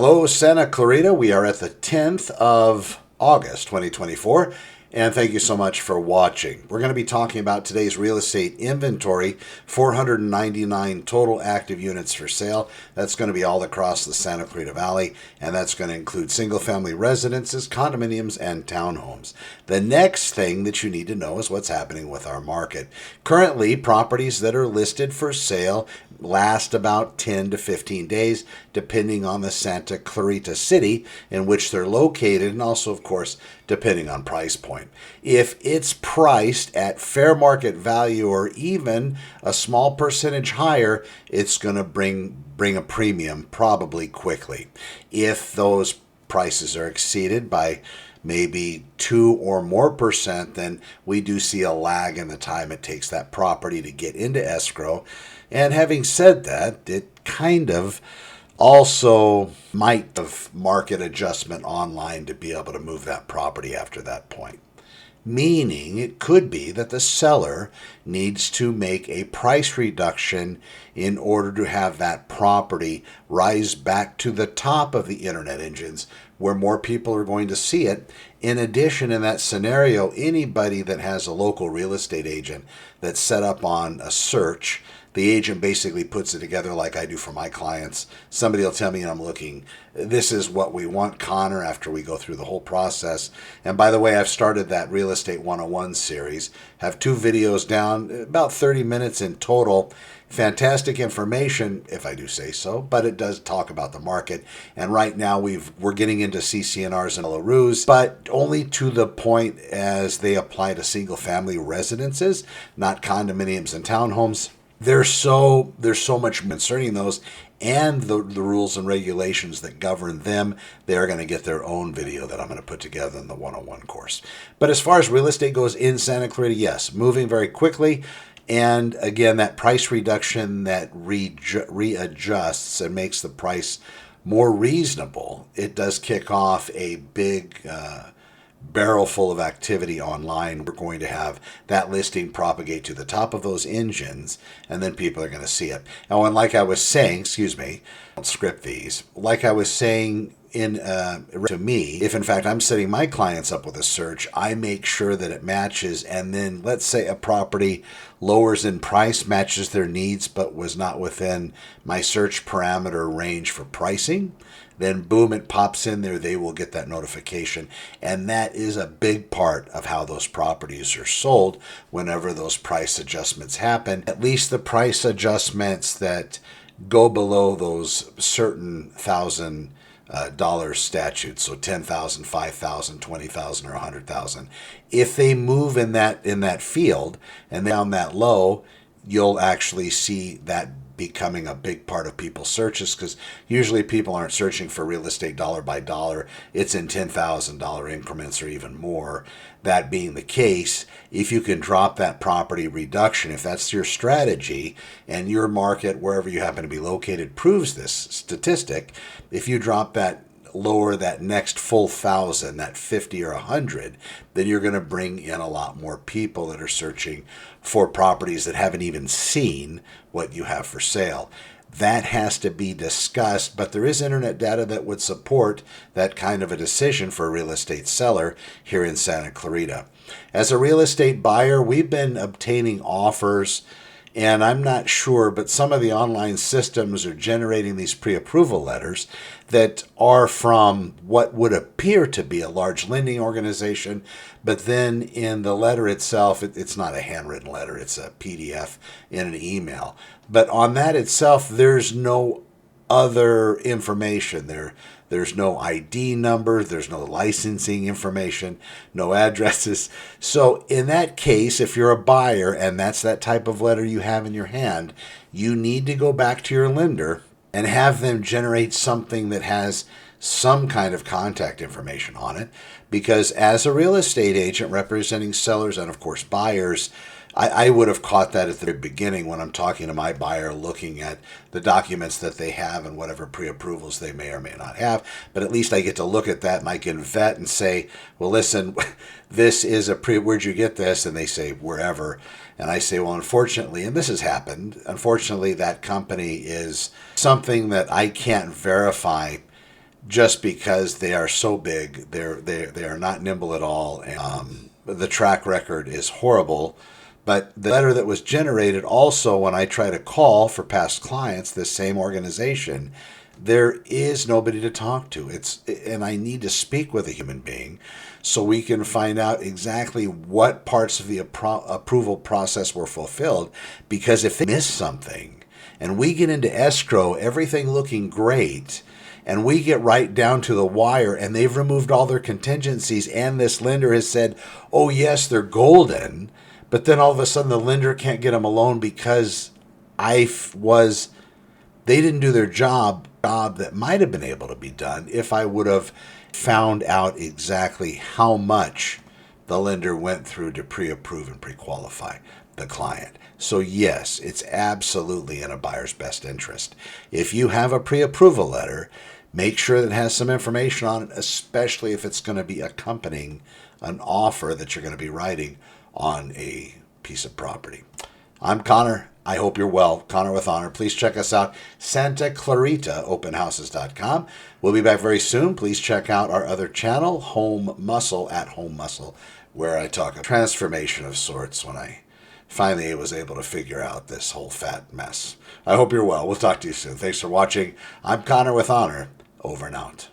Hello, Santa Clarita. We are at the 10th of August, 2024, and thank you so much for watching. We're going to be talking about today's real estate inventory, 499 total active units for sale. That's going to be all across the Santa Clarita Valley, and that's going to include single-family residences, condominiums, and townhomes. The next thing that you need to know is what's happening with our market. Currently, properties that are listed for sale last about 10 to 15 days, depending on the Santa Clarita city in which they're located, and also, of course, depending on price point. If it's priced at fair market value or even a small percentage higher, it's going to bring a premium probably quickly. If those prices are exceeded by maybe 2 or more percent, then we do see a lag in the time it takes that property to get into escrow. And having said that, it kind of also might have market adjustment online to be able to move that property after that point. Meaning it could be that the seller needs to make a price reduction in order to have that property rise back to the top of the internet engines where more people are going to see it. In addition, in that scenario, anybody that has a local real estate agent that's set up on a search, the agent basically puts it together like I do for my clients. Somebody will tell me, and I'm looking, this is what we want, Connor, after we go through the whole process. And by the way, I've started that Real Estate 101 series. Have 2 videos down, about 30 minutes in total. Fantastic information, if I do say so, but it does talk about the market. And right now we're getting into CCNRs and LRUs, but only to the point as they apply to single-family residences, not condominiums and townhomes. There's so much concerning those and the rules and regulations that govern them. They're going to get their own video that I'm going to put together in the 101 course. But as far as real estate goes in Santa Clarita, yes, moving very quickly. And again, that price reduction that readjusts and makes the price more reasonable, it does kick off a big barrel full of activity online. We're going to have that listing propagate to the top of those engines, and then people are going to see it. Now, and like I was saying, I'll script these. Like I was saying to me, if in fact I'm setting my clients up with a search, I make sure that it matches, and then let's say a property lowers in price, matches their needs, but was not within my search parameter range for pricing, then boom, it pops in there, they will get that notification. And that is a big part of how those properties are sold whenever those price adjustments happen. At least the price adjustments that go below those certain $1,000 statutes, so $10,000, $5,000, $20,000, or $100,000. If they move in that field and down that low, you'll actually see that becoming a big part of people's searches, because usually people aren't searching for real estate dollar by dollar. It's in $10,000 increments or even more. That being the case, if you can drop that property reduction, if that's your strategy and your market, wherever you happen to be located, proves this statistic, if you drop that lower, that next full 1,000, that 50 or 100, then you're going to bring in a lot more people that are searching for properties that haven't even seen what you have for sale. That has to be discussed, but there is internet data that would support that kind of a decision for a real estate seller here in Santa Clarita. As a real estate buyer, we've been obtaining offers, and I'm not sure, but some of the online systems are generating these pre-approval letters that are from what would appear to be a large lending organization, but then in the letter itself, it's not a handwritten letter, it's a PDF in an email. But on that itself, there's no other information. There's no ID number, there's no licensing information, no addresses. So in that case, if you're a buyer and that's that type of letter you have in your hand, you need to go back to your lender and have them generate something that has some kind of contact information on it. Because as a real estate agent representing sellers and, of course, buyers, I would have caught that at the beginning when I'm talking to my buyer, looking at the documents that they have and whatever pre-approvals they may or may not have. But at least I get to look at that and I can vet and say, well, listen, this is where'd you get this? And they say, wherever. And I say, well, unfortunately, and this has happened, unfortunately, that company is something that I can't verify just because they are so big. They are not nimble at all, and the track record is horrible. But the letter that was generated also, when I try to call for past clients, this same organization, there is nobody to talk to. And I need to speak with a human being so we can find out exactly what parts of the approval process were fulfilled. Because if they miss something and we get into escrow, everything looking great, and we get right down to the wire and they've removed all their contingencies and this lender has said, oh yes, they're golden, but then all of a sudden the lender can't get them a loan because they didn't do their job that might have been able to be done if I would have found out exactly how much the lender went through to pre-approve and pre-qualify the client. So yes, it's absolutely in a buyer's best interest. If you have a pre-approval letter, make sure that it has some information on it, especially if it's going to be accompanying an offer that you're going to be writing on a piece of property. I'm Connor. I hope you're well. Connor with Honor. Please check us out, Santa Clarita Open Houses.com. We'll be back very soon. Please check out our other channel, Home Muscle, at Home Muscle, where I talk a transformation of sorts when I finally was able to figure out this whole fat mess. I hope you're well. We'll talk to you soon. Thanks for watching. I'm Connor with Honor. Over and out.